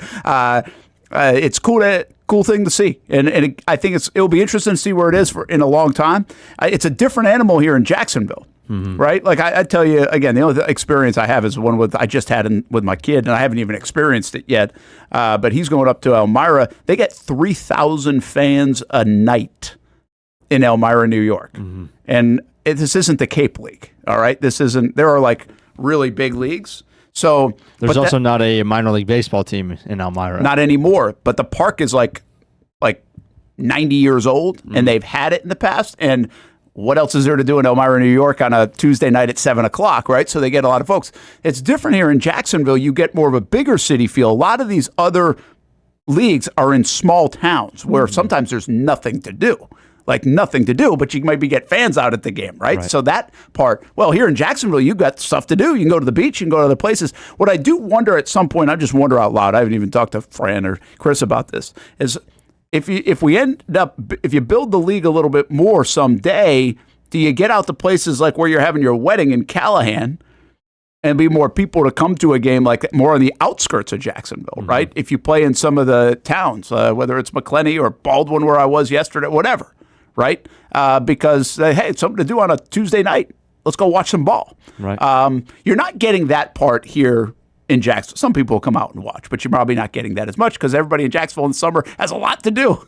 it's cool thing to see, and I think it'll be interesting to see where it is in a long time. It's a different animal here in Jacksonville. right? Like I tell you again, the only experience I have is one I just had with my kid, and I haven't even experienced it yet. But he's going up to Elmira. They get 3,000 fans a night in Elmira, New York, and this isn't the Cape League. All right, this isn't. There are like really big leagues. So there's also not a minor league baseball team in Elmira. Not anymore. But the park is like 90 years old, and they've had it in the past. And what else is there to do in Elmira, New York on a Tuesday night at 7 o'clock, right? So they get a lot of folks. It's different here in Jacksonville. You get more of a bigger city feel. A lot of these other leagues are in small towns where sometimes there's nothing to do. Like nothing to do, but you maybe get fans out at the game, right? So that part, well, here in Jacksonville, you've got stuff to do. You can go to the beach, you can go to other places. What I do wonder at some point, I just wonder out loud, I haven't even talked to Fran or Chris about this, is if you build the league a little bit more someday, do you get out to places like where you're having your wedding in Callahan and be more people to come to a game like that, more on the outskirts of Jacksonville, right? If you play in some of the towns, whether it's McClenny or Baldwin where I was yesterday, whatever. Right? Because, hey, it's something to do on a Tuesday night. Let's go watch some ball. Right. You're not getting that part here in Jacksonville. Some people will come out and watch, but you're probably not getting that as much because everybody in Jacksonville in the summer has a lot to do.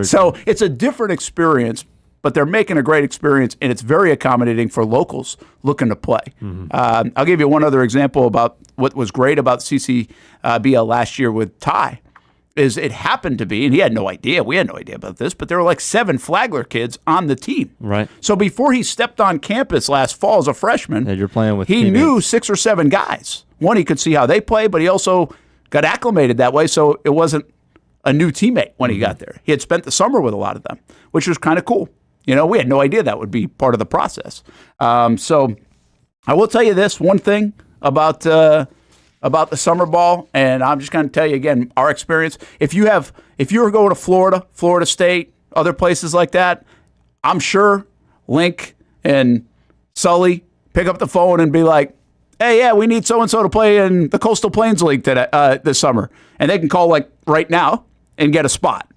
So it's a different experience, but they're making a great experience, and it's very accommodating for locals looking to play. I'll give you one other example about what was great about CCBL last year with Ty. Is it happened to be, and he had no idea, we had no idea about this, but there were like 7 Flagler kids on the team. Right. So before he stepped on campus last fall as a freshman, you're playing with he teammates. knew 6 or 7 guys. One, he could see how they play, but he also got acclimated that way, so it wasn't a new teammate when he got there. He had spent the summer with a lot of them, which was kind of cool. You know, we had no idea that would be part of the process. So I will tell you this one thing about the summer ball, and I'm just going to tell you again, our experience. If you were going to Florida, Florida State, other places like that, I'm sure Link and Sully pick up the phone and be like, hey, yeah, we need so-and-so to play in the Coastal Plains League today, this summer. And they can call like right now and get a spot.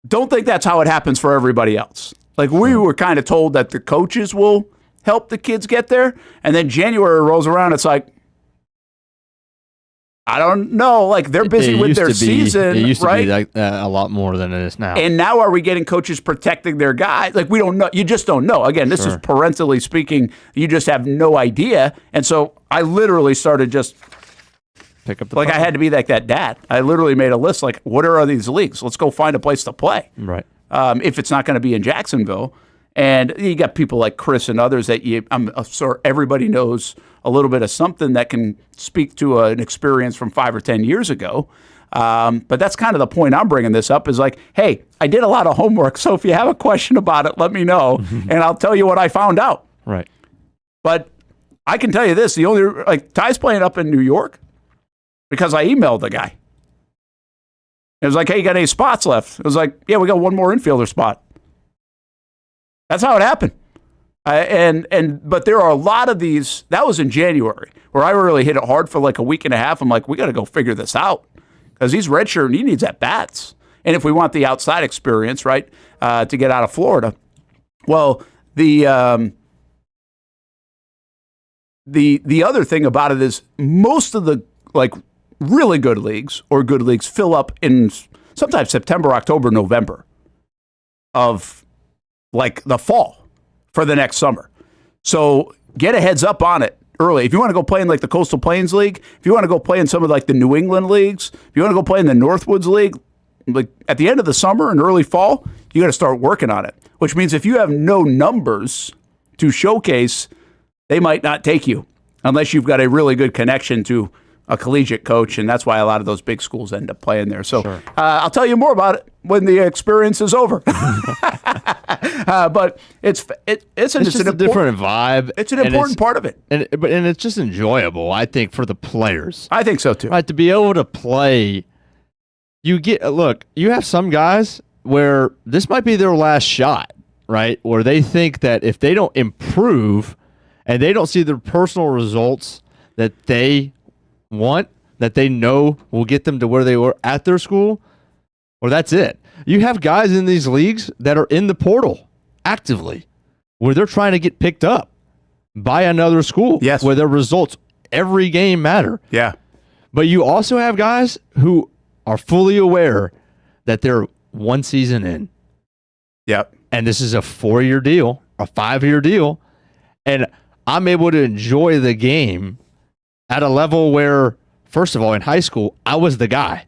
Don't think that's how it happens for everybody else. Like we were kind of told that the coaches will help the kids get there. And then January rolls around, it's like, I don't know. Like they're busy with their season, it used to right? be like a lot more than it is now. And now are we getting coaches protecting their guys? Like we don't know. You just don't know. Again, this is parentally speaking. You just have no idea. And so I literally started just pick up the phone. I had to be like that dad. I literally made a list. Like, what are these leagues? Let's go find a place to play. Right. If it's not going to be in Jacksonville, and you got people like Chris and others that I'm sure everybody knows a little bit of something that can speak to an experience from 5 or 10 years ago. But that's kind of the point I'm bringing this up is like, hey, I did a lot of homework, so if you have a question about it, let me know, and I'll tell you what I found out. Right. But I can tell you this, the only, like, Ty's playing up in New York because I emailed the guy. It was like, hey, you got any spots left? It was like, yeah, we got one more infielder spot. That's how it happened. But there are a lot of these. That was in January where I really hit it hard for like a week and a half. I'm like, we got to go figure this out because he's redshirt. He needs at bats, and if we want the outside experience, right, to get out of Florida, well, the other thing about it is most of the like really good leagues or good leagues fill up in sometimes September, October, November of like the fall for the next summer. So get a heads up on it early. If you want to go play in like the Coastal Plains League, if you want to go play in some of like the New England leagues, if you want to go play in the Northwoods League, like at the end of the summer and early fall, you got to start working on it, which means if you have no numbers to showcase, they might not take you unless you've got a really good connection to a collegiate coach, and that's why a lot of those big schools end up playing there. So I'll tell you more about it when the experience is over. But it's just a different vibe. It's an important part of it, and it's just enjoyable, I think, for the players. I think so too. Right, to be able to play, you have some guys where this might be their last shot, right? Where they think that if they don't improve and they don't see the personal results that they want, that they know will get them to where they were at their school, or that's it. You have guys in these leagues that are in the portal actively, where they're trying to get picked up by another school. Yes. Where their results every game matter. Yeah. But you also have guys who are fully aware that they're one season in. Yep. And this is a 4-year deal, a 5-year deal. And I'm able to enjoy the game at a level where, first of all, in high school, I was the guy.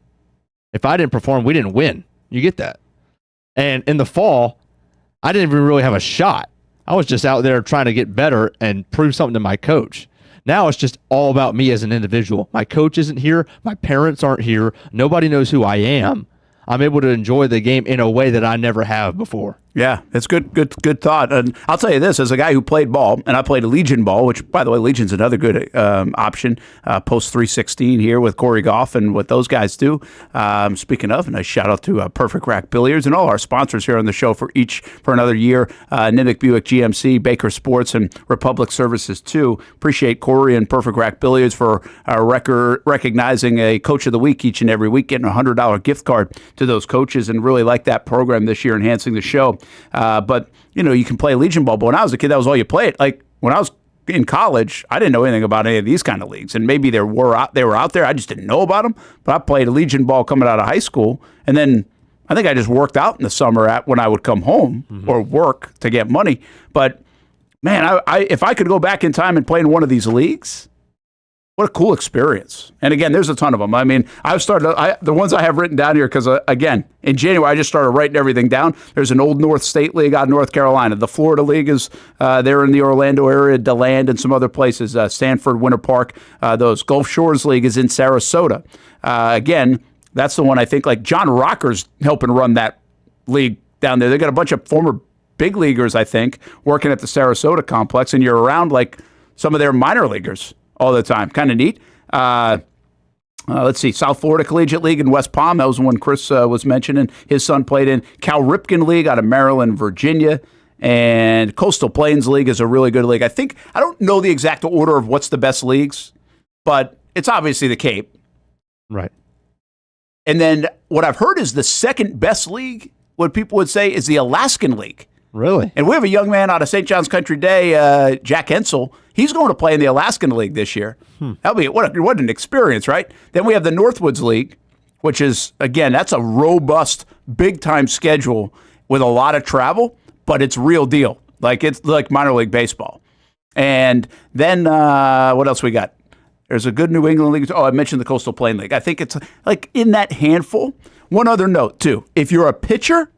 If I didn't perform, we didn't win. You get that. And in the fall, I didn't even really have a shot. I was just out there trying to get better and prove something to my coach. Now it's just all about me as an individual. My coach isn't here. My parents aren't here. Nobody knows who I am. I'm able to enjoy the game in a way that I never have before. Yeah, it's good thought. And I'll tell you this, as a guy who played ball, and I played Legion ball, which, by the way, Legion's another good option, post 316 here with Corey Goff and what those guys do. Speaking of, a nice shout out to Perfect Rack Billiards and all our sponsors here on the show for another year, Nimick Buick GMC, Baker Sports, and Republic Services too. Appreciate Corey and Perfect Rack Billiards for recognizing a Coach of the Week each and every week, getting a $100 gift card to those coaches, and really like that program this year, enhancing the show. But, you can play Legion ball. But when I was a kid, that was all you played. Like, when I was in college, I didn't know anything about any of these kind of leagues. And maybe they were out there. I just didn't know about them. But I played Legion ball coming out of high school. And then I think I just worked out in the summer when I would come home or work to get money. But, man, if I could go back in time and play in one of these leagues, what a cool experience. And again, there's a ton of them. I mean, the ones I have written down here, because again, in January, I just started writing everything down. There's an old North State League out of North Carolina. The Florida League is there in the Orlando area, DeLand and some other places, Sanford, Winter Park. Those Gulf Shores League is in Sarasota. Again, that's the one I think, like John Rocker's helping run that league down there. They got a bunch of former big leaguers, I think, working at the Sarasota complex, and you're around like some of their minor leaguers all the time. Kind of neat. Let's see. South Florida Collegiate League in West Palm. That was the one Chris was mentioning. His son played in. Cal Ripken League out of Maryland, Virginia. And Coastal Plains League is a really good league. I don't know the exact order of what's the best leagues, but it's obviously the Cape. Right. And then what I've heard is the second best league, what people would say, is the Alaskan League. Really? And we have a young man out of St. John's Country Day, Jack Hensel. He's going to play in the Alaskan League this year. That'll be what an experience, right? Then we have the Northwoods League, which is, again, that's a robust, big-time schedule with a lot of travel, but it's real deal. Like, it's like minor league baseball. And then what else we got? There's a good New England League. Oh, I mentioned the Coastal Plain League. I think it's like in that handful. One other note, too. If you're a pitcher,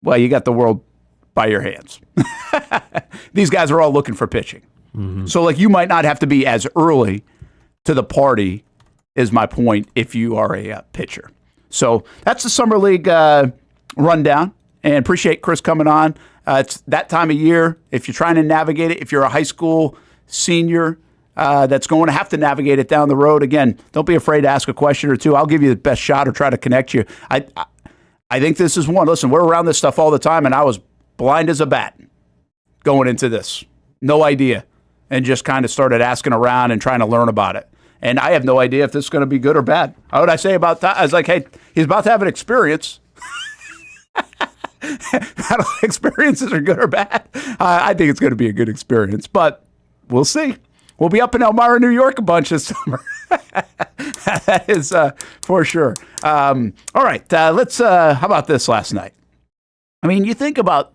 well, you got the world by your hands. These guys are all looking for pitching. Mm-hmm. So, like, you might not have to be as early to the party, is my point, if you are a pitcher. So that's the Summer League rundown. And appreciate Chris coming on. It's that time of year. If you're trying to navigate it, if you're a high school senior that's going to have to navigate it down the road, again, don't be afraid to ask a question or two. I'll give you the best shot or try to connect you. I think this is one. Listen, we're around this stuff all the time, and I was blind as a bat going into this. No idea. And just kind of started asking around and trying to learn about it. And I have no idea if this is going to be good or bad. How would I say about that? I was like, hey, he's about to have an experience. I don't know if experiences are good or bad. I think it's going to be a good experience, but we'll see. We'll be up in Elmira, New York a bunch this summer. That is for sure. All right, let's. How about this last night? I mean, you think about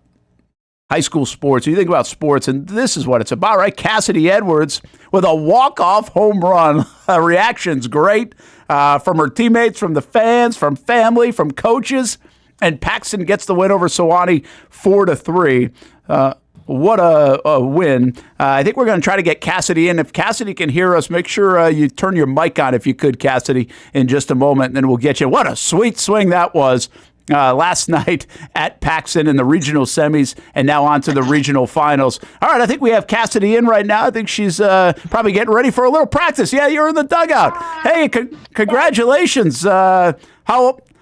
high school sports, you think about sports, and this is what it's about, right? Cassidy Edwards with a walk-off home run. Reactions great from her teammates, from the fans, from family, from coaches. And Paxon gets the win over Sewanee 4-3. What a win. I think we're going to try to get Cassidy in. If Cassidy can hear us, make sure you turn your mic on if you could, Cassidy, in just a moment, and then we'll get you. What a sweet swing that was last night at Paxon in the regional semis and now on to the regional finals. All right, I think we have Cassidy in right now. I think she's probably getting ready for a little practice. Yeah, you're in the dugout. Hey, congratulations.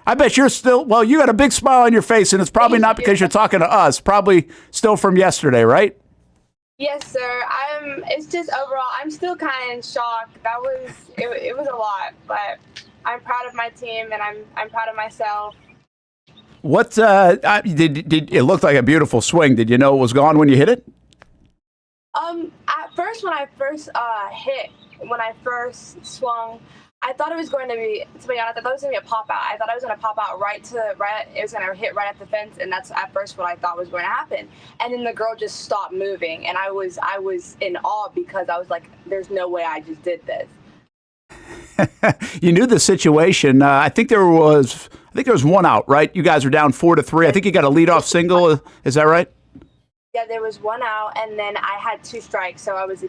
I bet you're still, well, you got a big smile on your face, and it's probably not because you're talking to us. Probably still from yesterday, right? Yes, sir. It's just overall, I'm still kind of in shock. It was a lot, but I'm proud of my team, and I'm proud of myself. What did it looked like a beautiful swing? Did you know it was gone when you hit it? At first, when I first swung, I thought it was going to be honest, I thought it was going to be a pop out. I thought I was going to pop out it was going to hit right at the fence, and that's at first what I thought was going to happen. And then the girl just stopped moving, and I was in awe because I was like, there's no way I just did this. You knew the situation. I think there was one out, right? You guys are down 4-3. I think you got a leadoff single. Is that right? Yeah, there was one out, and then I had 2 strikes. So I was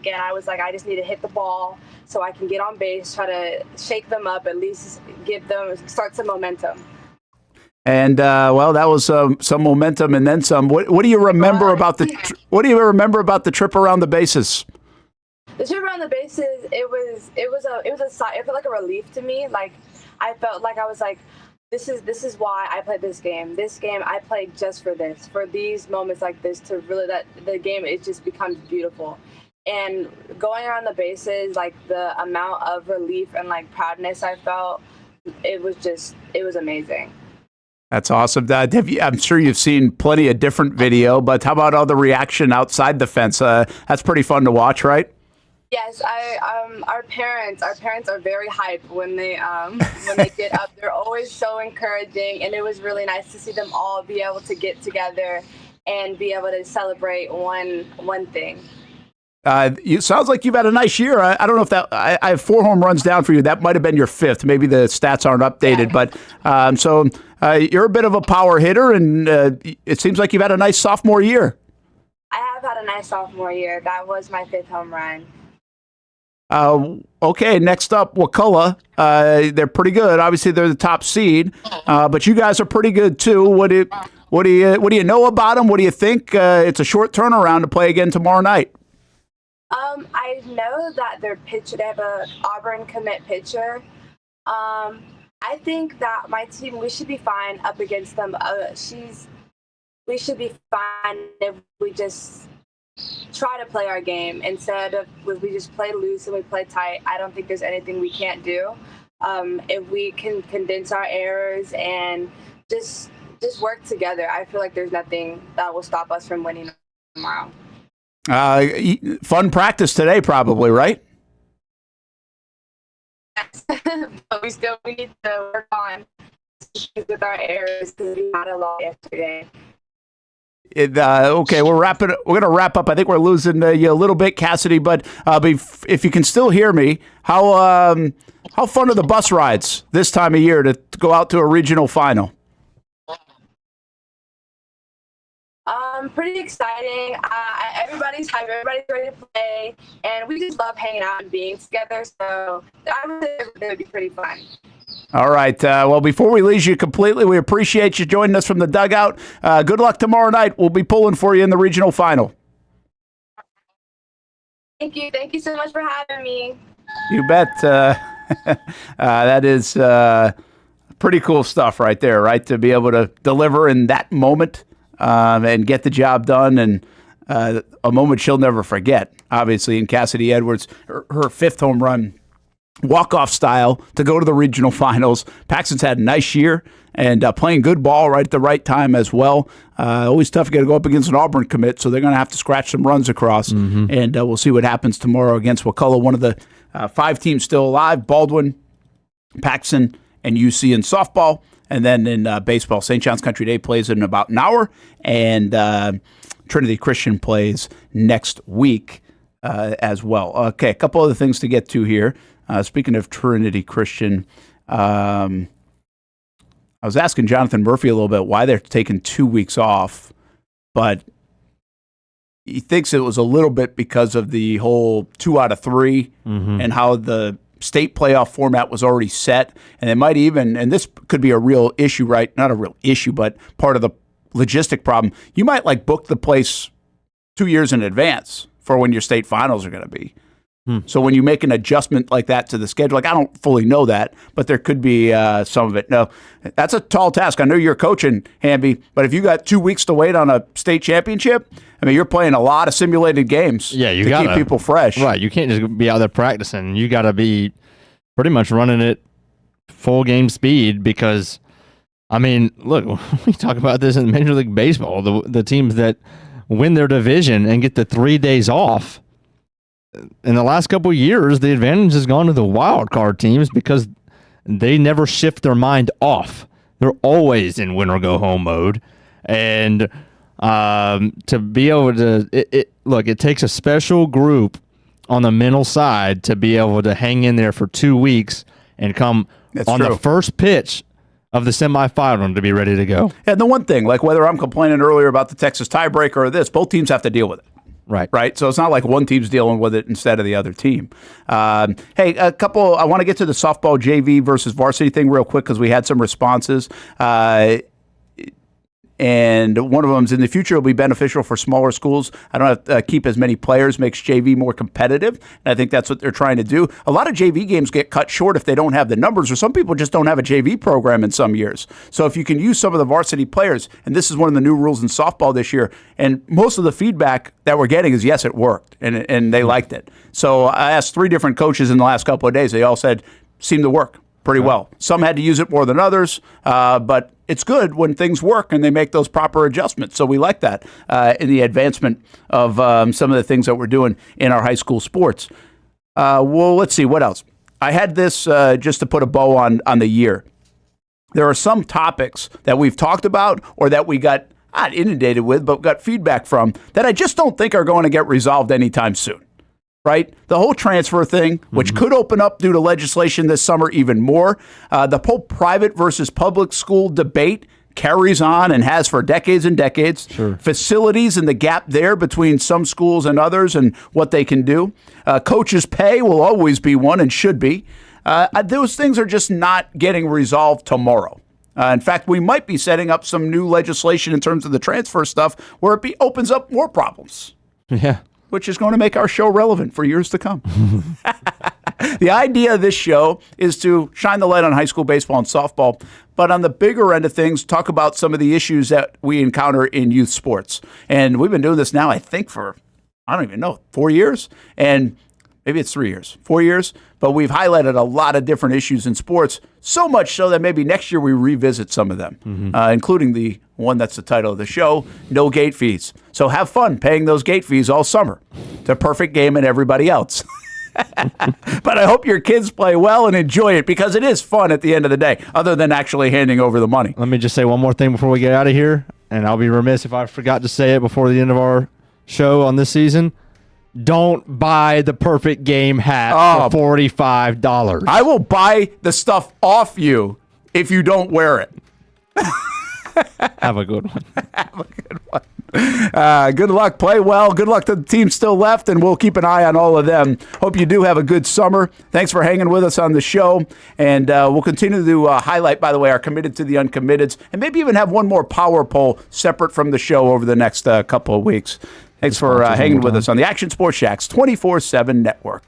like, I just need to hit the ball so I can get on base, try to shake them up, at least start some momentum. And that was some momentum, and then some. What do you remember about the trip around the bases? The trip around the bases, it felt like a relief to me. Like, I felt like I was like, this is why I played this game. This game I played just for this, for these moments like this, to really that the game, it just becomes beautiful. And going around the bases, like the amount of relief and like proudness I felt, it was amazing. That's awesome. I'm sure you've seen plenty of different video, but how about all the reaction outside the fence? That's pretty fun to watch, right? Yes, our parents are very hyped when they get up. They're always so encouraging, and it was really nice to see them all be able to get together and be able to celebrate one thing. It sounds like you've had a nice year. I don't know if I have 4 home runs down for you. That might have been your 5th. Maybe the stats aren't updated, but so you're a bit of a power hitter, and it seems like you've had a nice sophomore year. I have had a nice sophomore year. That was my 5th home run. Okay, next up, Wakulla. They're pretty good. Obviously, they're the top seed, but you guys are pretty good too. What do you know about them? What do you think? It's a short turnaround to play again tomorrow night. I know that they have a Auburn commit pitcher. I think that my team, we should be fine up against them. We should be fine if we just try to play our game instead of if we just play loose and we play tight. I don't think there's anything we can't do. If we can condense our errors and just work together, I feel like there's nothing that will stop us from winning tomorrow. Fun practice today, probably, right? Yes, but we need to work on with our errors because we had a lot yesterday. Okay, we're going to wrap up. I think we're losing you a little bit, Cassidy, but if you can still hear me, how fun are the bus rides this time of year to go out to a regional final? Pretty exciting. Everybody's hyped. Everybody's ready to play, and we just love hanging out and being together. So I would say it would be pretty fun. All right. Well, before we lose you completely, we appreciate you joining us from the dugout. Good luck tomorrow night. We'll be pulling for you in the regional final. Thank you. Thank you so much for having me. You bet. That is pretty cool stuff right there, right? To be able to deliver in that moment and get the job done, and a moment she'll never forget, obviously, in Cassidy Edwards, her 5th home run, walk-off style to go to the regional finals. Paxon's had a nice year and playing good ball right at the right time as well. Always tough to go up against an Auburn commit, so they're going to have to scratch some runs across, and we'll see what happens tomorrow against Wakulla, one of the 5 teams still alive, Baldwin, Paxon, and UC in softball. And then in baseball, St. John's Country Day plays in about an hour, and Trinity Christian plays next week as well. Okay, a couple other things to get to here. Speaking of Trinity Christian, I was asking Jonathan Murphy a little bit why they're taking 2 weeks off, but he thinks it was a little bit because of the whole 2 out of 3 and how the state playoff format was already set. And it might even, and this could be a real issue, right? Not a real issue, but part of the logistic problem. You might like book the place 2 years in advance for when your state finals are going to be. So when you make an adjustment like that to the schedule, like I don't fully know that, but there could be some of it. No, that's a tall task. I know you're coaching, Hamby, but if you got 2 weeks to wait on a state championship, I mean, you're playing a lot of simulated games to keep people fresh. Right. You can't just be out there practicing. You got to be pretty much running it full game speed because I mean, look, we talk about this in Major League Baseball. The teams that win their division and get the 3 days off. In the last couple of years, the advantage has gone to the wild card teams because they never shift their mind off. They're always in win or go home mode. And to be able to it takes a special group on the mental side to be able to hang in there for 2 weeks and come the first pitch of the semifinal to be ready to go. And the one thing, like whether I'm complaining earlier about the Texas tiebreaker or this, both teams have to deal with it. Right. So it's not like one team's dealing with it instead of the other team. Hey, I want to get to the softball JV versus varsity thing real quick because we had some responses. And one of them is in the future will be beneficial for smaller schools. I don't have to keep as many players, makes JV more competitive. And I think that's what they're trying to do. A lot of JV games get cut short if they don't have the numbers, or some people just don't have a JV program in some years. So if you can use some of the varsity players, and this is one of the new rules in softball this year, and most of the feedback that we're getting is, yes, it worked, and they liked it. So I asked 3 different coaches in the last couple of days. They all said, seemed to work pretty well. Some had to use it more than others, but it's good when things work and they make those proper adjustments. So we like that in the advancement of some of the things that we're doing in our high school sports. Well, let's see, what else? I had this just to put a bow on the year. There are some topics that we've talked about or that we got not inundated with, but got feedback from that I just don't think are going to get resolved anytime soon. Right? The whole transfer thing, which could open up due to legislation this summer even more. The whole private versus public school debate carries on and has for decades and decades. Sure. Facilities and the gap there between some schools and others and what they can do. Coaches' pay will always be one and should be. Those things are just not getting resolved tomorrow. In fact, we might be setting up some new legislation in terms of the transfer stuff where it opens up more problems. Yeah. Which is going to make our show relevant for years to come. The idea of this show is to shine the light on high school baseball and softball, but on the bigger end of things, talk about some of the issues that we encounter in youth sports. And we've been doing this now, I think, for, 4 years? And maybe it's 3 years, 4 years. But we've highlighted a lot of different issues in sports, so much so that maybe next year we revisit some of them, including the one that's the title of the show, No Gate Fees. So have fun paying those gate fees all summer to Perfect Game and everybody else. But I hope your kids play well and enjoy it because it is fun at the end of the day, other than actually handing over the money. Let me just say one more thing before we get out of here, and I'll be remiss if I forgot to say it before the end of our show on this season. Don't buy the Perfect Game hat for $45. I will buy the stuff off you if you don't wear it. Have a good one. Have a good one. Good luck. Play well. Good luck to the team still left, and we'll keep an eye on all of them. Hope you do have a good summer. Thanks for hanging with us on the show, and we'll continue to highlight, by the way, our committed to the uncommitteds, and maybe even have one more power poll separate from the show over the next couple of weeks. Thanks for hanging with us on the Action Sports Shacks 24/7 Network.